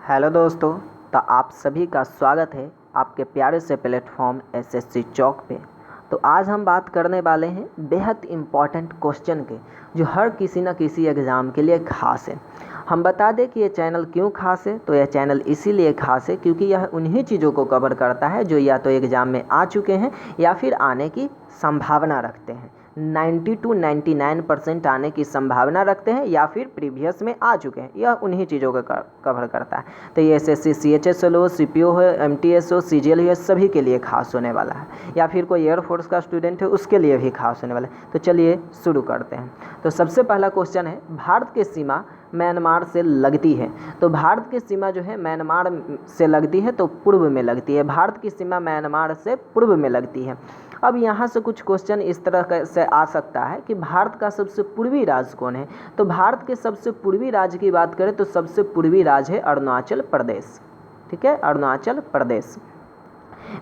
Hello दोस्तों, तो आप सभी का स्वागत है आपके प्यारे से प्लेटफॉर्म एसएससी चौक पे। तो आज हम बात करने वाले हैं बेहद इम्पॉर्टेंट क्वेश्चन के, जो हर किसी न किसी एग्ज़ाम के लिए खास है। हम बता दें कि ये चैनल क्यों खास है। तो यह चैनल इसीलिए खास है क्योंकि यह उन्हीं चीज़ों को कवर करता है जो या तो एग्ज़ाम में आ चुके हैं या फिर आने की संभावना रखते हैं। 90 to 99% आने की संभावना रखते हैं या फिर प्रीवियस में आ चुके हैं, यह उन्हीं चीज़ों का कवर करता है। तो ये एसएससी सीएचएस हो, सीपीओ हो, एमटीएस हो, सीजीएल हो, सभी के लिए खास होने वाला है, या फिर कोई एयरफोर्स का स्टूडेंट है उसके लिए भी खास होने वाला है। तो चलिए शुरू करते हैं। तो सबसे पहला क्वेश्चन है, भारत की सीमा म्यांमार से लगती है। तो भारत की सीमा जो है म्यांमार से लगती है, तो पूर्व में लगती है। भारत की सीमा म्यांमार से पूर्व में लगती है। अब यहाँ से कुछ क्वेश्चन इस तरह से आ सकता है कि भारत का सबसे पूर्वी राज्य कौन है। तो भारत के सबसे पूर्वी राज्य की बात करें तो सबसे पूर्वी राज्य है अरुणाचल प्रदेश। ठीक है, अरुणाचल प्रदेश।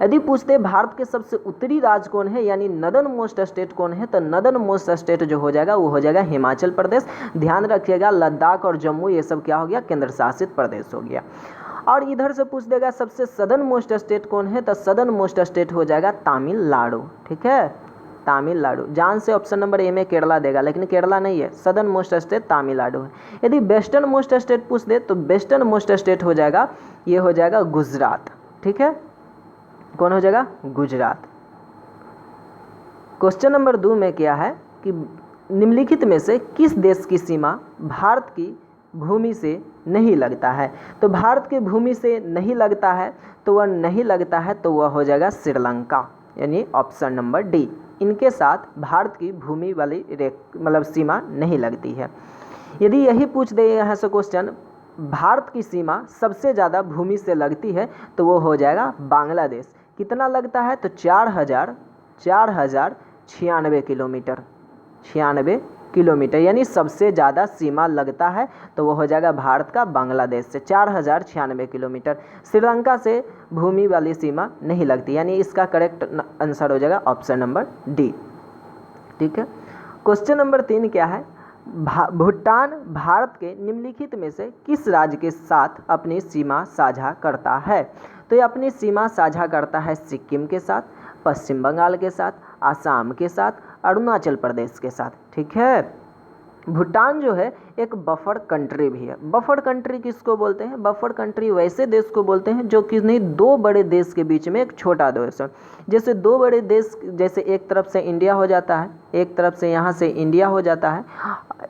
यदि पूछते भारत के सबसे उत्तरी राज्य कौन है, यानी नदर्न मोस्ट स्टेट कौन है, तो नदर्न मोस्ट स्टेट जो हो जाएगा वो हो जाएगा हिमाचल प्रदेश। ध्यान रखिएगा, लद्दाख और जम्मू ये सब क्या हो गया, केंद्र शासित प्रदेश हो गया। और इधर से पूछ देगा सबसे सदर्न मोस्ट स्टेट कौन है, तो सदर्न मोस्ट स्टेट हो जाएगा तमिलनाडु। ठीक है, तमिलनाडु। जान से ऑप्शन नंबर ए में केरला देगा, लेकिन केरला नहीं है, सदर्न मोस्ट स्टेट तमिलनाडु है। यदि वेस्टर्न मोस्ट स्टेट पूछ दे तो वेस्टर्न मोस्ट स्टेट हो जाएगा, ये हो जाएगा गुजरात। ठीक है, कौन हो जाएगा, गुजरात। क्वेश्चन नंबर 2 में क्या है कि निम्नलिखित में से किस देश की सीमा भारत की भूमि से नहीं लगता है। तो भारत की भूमि से नहीं लगता है, तो वह नहीं लगता है तो वह हो जाएगा श्रीलंका, यानी ऑप्शन नंबर डी। इनके साथ भारत की भूमि वाली मतलब सीमा नहीं लगती है। यदि यही पूछ दे यहाँ से क्वेश्चन, भारत की सीमा सबसे ज़्यादा भूमि से लगती है, तो वो हो जाएगा बांग्लादेश। कितना लगता है, तो 4096 किलोमीटर, 96 किलोमीटर, यानी सबसे ज़्यादा सीमा लगता है तो वो हो जाएगा भारत का बांग्लादेश से 4096 किलोमीटर। श्रीलंका से भूमि वाली सीमा नहीं लगती, यानी इसका करेक्ट आंसर हो जाएगा ऑप्शन नंबर डी। ठीक है, क्वेश्चन नंबर 3 क्या है, भूटान भारत के निम्नलिखित में से किस राज्य के साथ अपनी सीमा साझा करता है। तो ये अपनी सीमा साझा करता है सिक्किम के साथ, पश्चिम बंगाल के साथ, आसाम के साथ, अरुणाचल प्रदेश के साथ। ठीक है, भूटान जो है एक बफर कंट्री भी है। बफर कंट्री किसको बोलते हैं, बफर कंट्री वैसे देश को बोलते हैं जो कि नहीं दो बड़े देश के बीच में एक छोटा देश है। जैसे दो बड़े देश, जैसे एक तरफ से इंडिया हो जाता है, एक तरफ से यहाँ से इंडिया हो जाता है,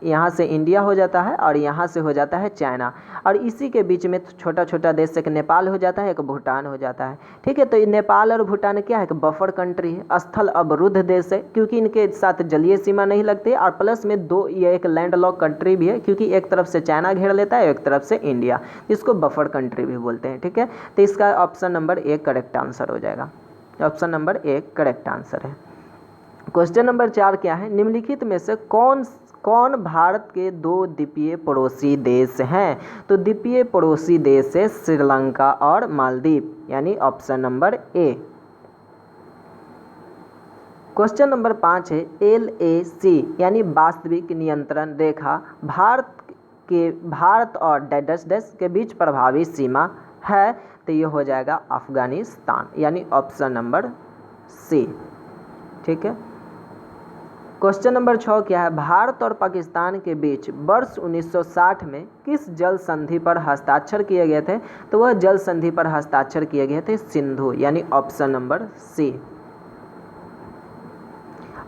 यहाँ से इंडिया हो जाता है और यहाँ से हो जाता है चाइना, और इसी के बीच में छोटा छोटा देश एक नेपाल हो जाता है, एक भूटान हो जाता है। ठीक है, तो नेपाल और भूटान क्या है, एक बफर कंट्री है, स्थल अवरुद्ध देश है, क्योंकि इनके साथ जलीय सीमा नहीं लगती है, और प्लस में दो ये एक लैंडलॉक कंट्री भी है, क्योंकि एक तरफ से चाइना घेर लेता है, एक तरफ से इंडिया, इसको बफर कंट्री भी बोलते हैं। ठीक है, तो इसका option number A correct answer हो जाएगा, option number A correct answer है। क्वेश्चन नंबर 4 क्या है, निम्नलिखित में से कौन भारत के दो द्वीपीय पड़ोसी देश हैं। तो द्वीपीय पड़ोसी देश है श्रीलंका और मालदीव, यानी option number A. Question number 5 है, LAC यानी वास्तविक नियंत्रण रेखा भारत और डैश के बीच प्रभावी सीमा है। तो ये हो जाएगा अफगानिस्तान, यानी ऑप्शन नंबर सी। ठीक है, क्वेश्चन नंबर 6 क्या है, भारत और पाकिस्तान के बीच वर्ष 1960 में किस जल संधि पर हस्ताक्षर किए गए थे। तो वह जल संधि पर हस्ताक्षर किए गए थे सिंधु, यानी ऑप्शन नंबर सी।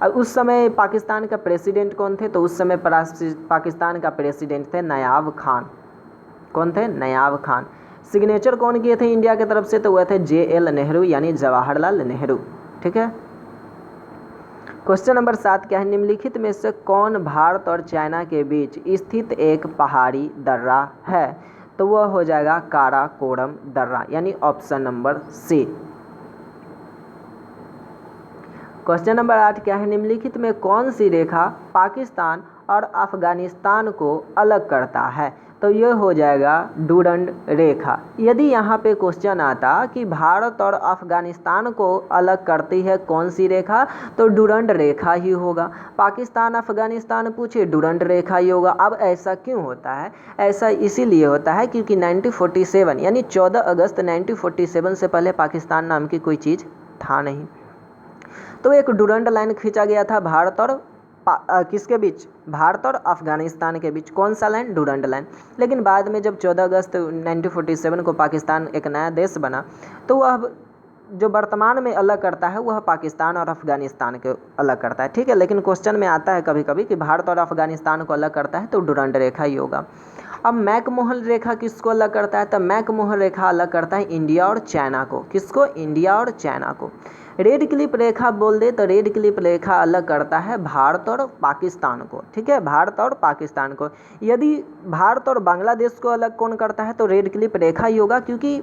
और उस समय पाकिस्तान का प्रेसिडेंट कौन थे, तो उस समय पाकिस्तान का प्रेसिडेंट थे नायाब खान। कौन थे, नायाब खान। सिग्नेचर कौन किए थे इंडिया की तरफ से, तो वह थे JL नेहरू, यानी जवाहरलाल नेहरू। ठीक है, क्वेश्चन नंबर 7 क्या है, निम्नलिखित में से कौन भारत और चाइना के बीच स्थित एक पहाड़ी दर्रा है। तो वह हो जाएगा काराकोरम दर्रा, यानी option number C. Question number 8 क्या है, निम्नलिखित में कौन सी रेखा पाकिस्तान और अफगानिस्तान को अलग करता है। तो ये हो जाएगा डुरंड रेखा। यदि यहाँ पे क्वेश्चन आता कि भारत और अफगानिस्तान को अलग करती है कौन सी रेखा, तो डुरंड रेखा ही होगा। पाकिस्तान अफगानिस्तान पूछे, डुरंड रेखा ही होगा। अब ऐसा क्यों होता है? ऐसा इसीलिए होता है क्योंकि 1947 यानी 14 अगस्त 1947 से पहले पाकिस्तान नाम की कोई चीज़ था नहीं, तो एक डुरंड लाइन खींचा गया था भारत और किसके बीच? भारत और अफगानिस्तान के बीच। कौन सा लाइन? Durand line. लेकिन बाद में जब 14 अगस्त 1947 को पाकिस्तान एक नया देश बना, तो वह जो वर्तमान में अलग करता है वह पाकिस्तान और अफगानिस्तान के अलग करता है, ठीक है। लेकिन क्वेश्चन में आता है कभी कभी कि भारत और अफगानिस्तान को अलग करता है, तो डुरंड रेखा ही होगा। अब मैकमोहन रेखा किसको अलग करता है? तो मैकमोहन रेखा अलग करता है इंडिया और चाइना को। किसको? इंडिया और चाइना को। रेड क्लिप रेखा बोल दे तो रेड क्लिप रेखा अलग करता है भारत और पाकिस्तान को, ठीक है, भारत और पाकिस्तान को। यदि भारत और बांग्लादेश को अलग कौन करता है, तो रेड क्लिप रेखा ही होगा, क्योंकि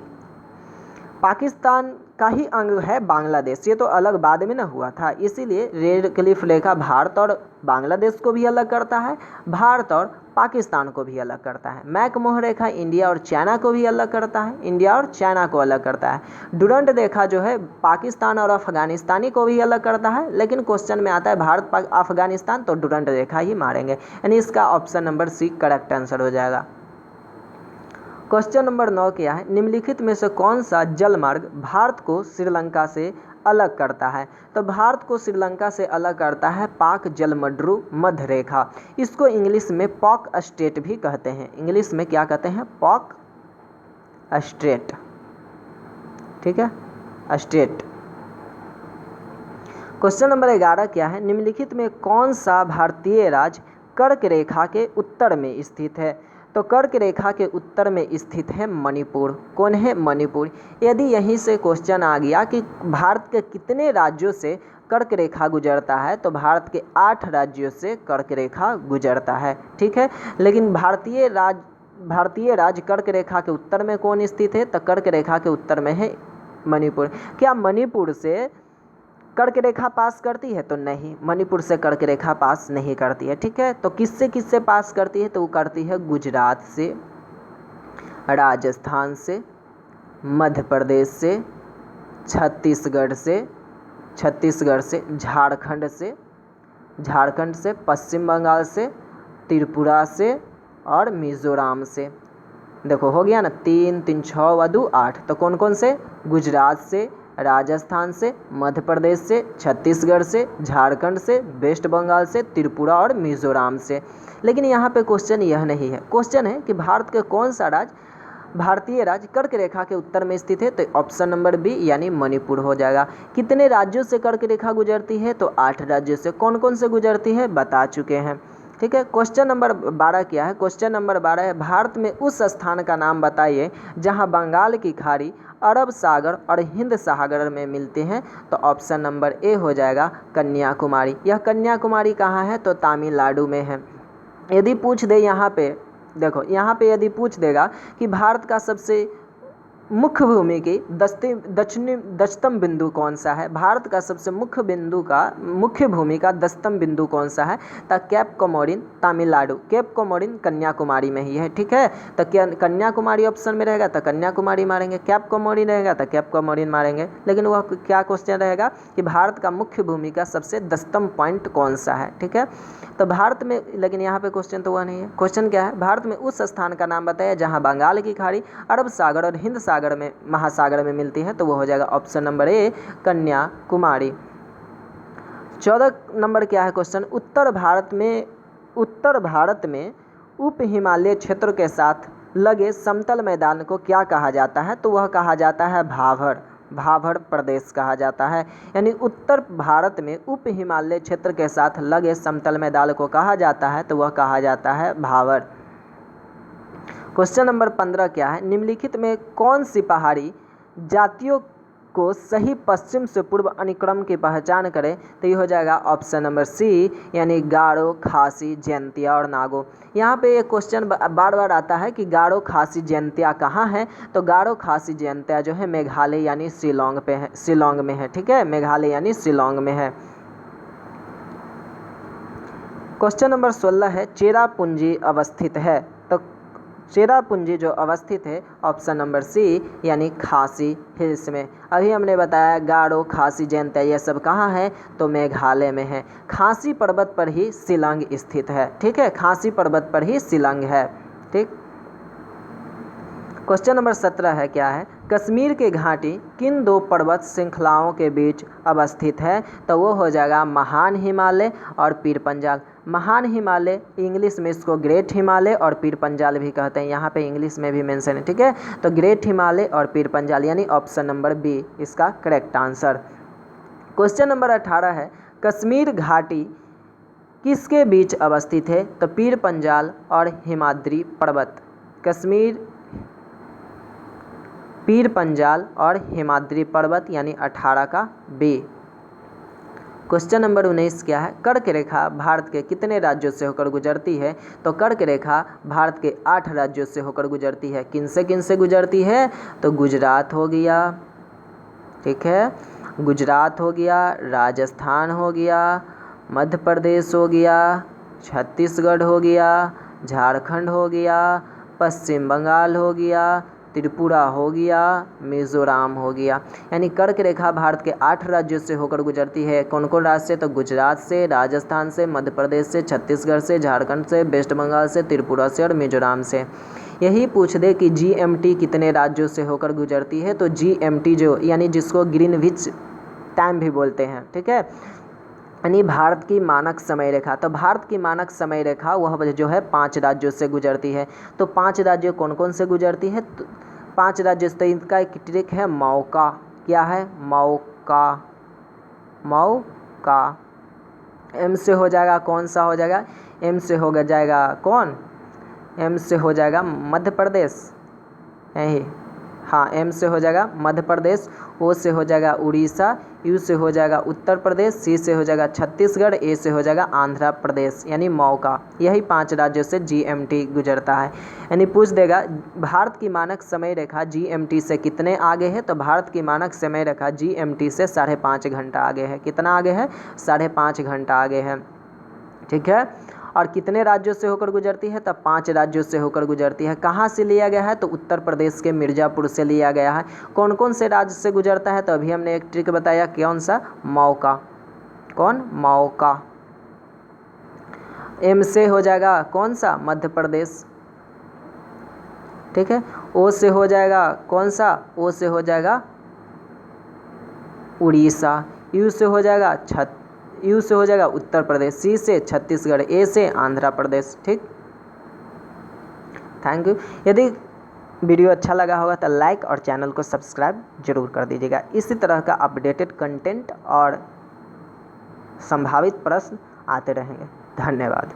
पाकिस्तान का ही अंग है बांग्लादेश, ये तो अलग बाद में ना हुआ था, इसीलिए रेड क्लिफ रेखा भारत और बांग्लादेश को भी अलग करता है, भारत और पाकिस्तान को भी अलग करता है। मैकमोहन रेखा इंडिया और चाइना को भी अलग करता है, इंडिया और चाइना को अलग करता है। डुरंड रेखा जो है पाकिस्तान और अफगानिस्तानी को भी अलग करता है, लेकिन क्वेश्चन में आता है भारत अफगानिस्तान, तो डुरंड रेखा ही मारेंगे, यानी इसका option number C correct answer हो जाएगा। क्वेश्चन नंबर 9 क्या है? निम्नलिखित में से कौन सा जल मार्ग भारत को श्रीलंका से अलग करता है? तो भारत को श्रीलंका से अलग करता है पाक जलमड्रू मध्य रेखा। इसको इंग्लिश में पॉक स्ट्रेट भी कहते हैं। इंग्लिश में क्या कहते हैं? पॉक स्ट्रेट, ठीक है, स्ट्रेट। क्वेश्चन नंबर 11 क्या है? निम्नलिखित में कौन सा भारतीय राज्य कर्क रेखा के उत्तर में स्थित है? तो कर्क रेखा के उत्तर में स्थित है मणिपुर। कौन है? मणिपुर। यदि यहीं से क्वेश्चन आ गया कि भारत के कितने राज्यों से कर्क रेखा गुजरता है, तो भारत के 8 राज्यों से कर्क रेखा गुजरता है, ठीक है। लेकिन भारतीय राज्य कर्क रेखा के उत्तर में कौन स्थित है? तो कर्क रेखा के उत्तर में है मणिपुर। क्या मणिपुर से कर्क रेखा पास करती है? तो नहीं, मणिपुर से कर्क रेखा पास नहीं करती है, ठीक है। तो किससे पास करती है? तो वो करती है गुजरात से, राजस्थान से, मध्य प्रदेश से, छत्तीसगढ़ से, झारखंड से, पश्चिम बंगाल से, त्रिपुरा से और मिजोरम से। देखो हो गया ना, 3 3 6 व 2 8। तो कौन कौन से? गुजरात से, राजस्थान से, मध्य प्रदेश से, छत्तीसगढ़ से, झारखंड से, वेस्ट बंगाल से, त्रिपुरा और मिजोरम से। लेकिन यहाँ पे क्वेश्चन यह नहीं है, क्वेश्चन है कि भारत के कौन सा भारतीय राज्य कर्क रेखा के उत्तर में स्थित है? तो ऑप्शन नंबर बी यानी मणिपुर हो जाएगा। कितने राज्यों से कर्क रेखा गुजरती है? तो 8 राज्यों से। कौन कौन से गुजरती है बता चुके हैं, ठीक है। क्वेश्चन नंबर 12 क्या है? क्वेश्चन नंबर 12 है, भारत में उस स्थान का नाम बताइए जहां बंगाल की खाड़ी, अरब सागर और हिंद सागर में मिलते हैं। तो ऑप्शन नंबर ए हो जाएगा कन्याकुमारी। यह कन्याकुमारी कहाँ है? तो तमिलनाडु में है। यदि पूछ दे यहाँ पे, देखो यहाँ पे यदि पूछ देगा कि भारत का सबसे मुख्य भूमि की दक्षतम बिंदु कौन सा है, भारत का सबसे मुख्य भूमि का दक्षतम बिंदु कौन सा है? तो cap Comorin Tamil Nadu, cap Comorin Kanyakumari में ही है, ठीक है। तो क्या कन्याकुमारी ऑप्शन में रहेगा? तो कन्याकुमारी मारेंगे। कैप कोमोरिन रहेगा तो कैप कोमोरिन मारेंगे। लेकिन वह क्या क्वेश्चन रहेगा कि भारत का मुख्य भूमि का सबसे दक्षतम पॉइंट कौन सा है, ठीक है। तो भारत में, लेकिन यहाँ पे क्वेश्चन तो वह नहीं है। क्वेश्चन क्या है? भारत में उस स्थान का नाम बताया जहाँ बंगाल की खाड़ी, अरब सागर और हिंद महासागर में मिलती है। तो वो हो जाएगा option number A Kanyakumari. 14 number क्या है क्वेश्चन? उत्तर भारत में उप हिमालय क्षेत्र के साथ लगे समतल मैदान को क्या कहा जाता है? तो वह कहा जाता है भाभर प्रदेश कहा जाता है। यानी उत्तर भारत में उप हिमालय क्षेत्र के साथ लगे समतल मैदान को कहा जाता है, तो वह कहा जाता है भाभर। क्वेश्चन नंबर 15 क्या है? निम्नलिखित में कौन सी पहाड़ी जातियों को सही पश्चिम से पूर्व अनुक्रम की पहचान करें? तो ये हो जाएगा ऑप्शन नंबर सी यानी गारो, खासी, जयंतिया और नागो। यहाँ पे एक क्वेश्चन बार बार आता है कि गारो, खासी, जयंतिया कहाँ है? तो गारो, खासी, जयंतिया जो है मेघालय यानी शिलोंग में है, ठीक है, मेघालय यानी शिलोंग में है। क्वेश्चन नंबर 16 है, चेरापूंजी अवस्थित है। तो चेरापूंजी जो अवस्थित है ऑप्शन नंबर सी यानी खासी हिल्स में। अभी हमने बताया गारो, खासी, जयंतिया ये सब कहाँ है, तो मेघालय में है। खासी पर्वत पर ही शिलांग स्थित है। ठीक है, खासी पर्वत पर ही शिलांग है। ठीक। क्वेश्चन नंबर 17 है, क्या है, कश्मीर की घाटी किन दो पर्वत श्रृंखलाओं के बीच अवस्थित है, तो वो हो जाएगा महान हिमालय और पीर पंजाल। महान हिमालय इंग्लिश में इसको ग्रेट हिमालय और पीर पंजाल भी कहते हैं, यहाँ पे इंग्लिश में भी मेंशन है। ठीक है, तो ग्रेट हिमालय और पीर पंजाल यानी ऑप्शन नंबर बी इसका करेक्ट आंसर। क्वेश्चन नंबर 18 है, कश्मीर घाटी किसके बीच अवस्थित है, तो पीर पंजाल और हिमाद्री पर्वत। कश्मीर, पीर पंजाल और हिमाद्री पर्वत यानी 18 का बी। क्वेश्चन नंबर 19 क्या है, कर्क रेखा भारत के कितने राज्यों से होकर गुजरती है, तो कर्क रेखा भारत के 8 राज्यों से होकर गुजरती है। किन से गुजरती है, तो गुजरात हो गया, ठीक है, गुजरात हो गया, राजस्थान हो गया, मध्य प्रदेश हो गया, छत्तीसगढ़ हो गया, झारखंड हो गया, पश्चिम बंगाल हो गया, त्रिपुरा हो गया, मिजोरम हो गया। यानी कर्क रेखा भारत के 8 राज्यों से होकर गुजरती है। कौन कौन राज्य से, तो गुजरात से, राजस्थान से, मध्य प्रदेश से, छत्तीसगढ़ से, झारखंड से, वेस्ट बंगाल से, त्रिपुरा से और मिजोरम से। यही पूछ दे कि जीएमटी कितने राज्यों से होकर गुजरती है, तो जीएमटी जो यानी जिसको ग्रीनविच टाइम भी बोलते हैं, ठीक है, यानी भारत की मानक समय रेखा। तो भारत की मानक समय रेखा वह जो है 5 राज्यों से गुजरती है। तो 5 राज्यों कौन कौन से गुजरती है, तो 5 राज्यों से इनका एक ट्रिक है मौका। क्या है, मौका, मौका। एम से हो जाएगा, कौन सा हो जाएगा, एम से हो जाएगा कौन, एम से हो जाएगा मध्य प्रदेश, यही, हाँ, एम से हो जाएगा मध्य प्रदेश, ओ से हो जाएगा उड़ीसा, यू से हो जाएगा उत्तर प्रदेश, सी से हो जाएगा छत्तीसगढ़, ए से हो जाएगा आंध्र प्रदेश यानी मौका। यही 5 राज्यों से जीएमटी गुजरता है। यानी पूछ देगा भारत की मानक समय रेखा जीएमटी से कितने आगे है, तो भारत की मानक समय रेखा जीएमटी से 5.5 घंटा आगे है। कितना आगे है, 5.5 घंटा आगे है। ठीक है, और कितने राज्यों से होकर गुजरती है, तब 5 राज्यों से होकर गुजरती है। कहाँ से लिया गया है, तो उत्तर प्रदेश के मिर्ज़ापुर से लिया गया है। कौन कौन से राज्य से गुजरता है, तो अभी हमने एक ट्रिक बताया, कौन सा, मौका। कौन, मौका। एम से हो जाएगा कौन सा, मध्य प्रदेश, ठीक है, ओ से हो जाएगा कौन सा, ओ से हो जाएगा उड़ीसा, यू से हो जाएगा यू से हो जाएगा उत्तर प्रदेश, सी से छत्तीसगढ़, ए से आंध्र प्रदेश। ठीक, थैंक यू। यदि वीडियो अच्छा लगा होगा तो लाइक और चैनल को सब्सक्राइब जरूर कर दीजिएगा। इसी तरह का अपडेटेड कंटेंट और संभावित प्रश्न आते रहेंगे। धन्यवाद।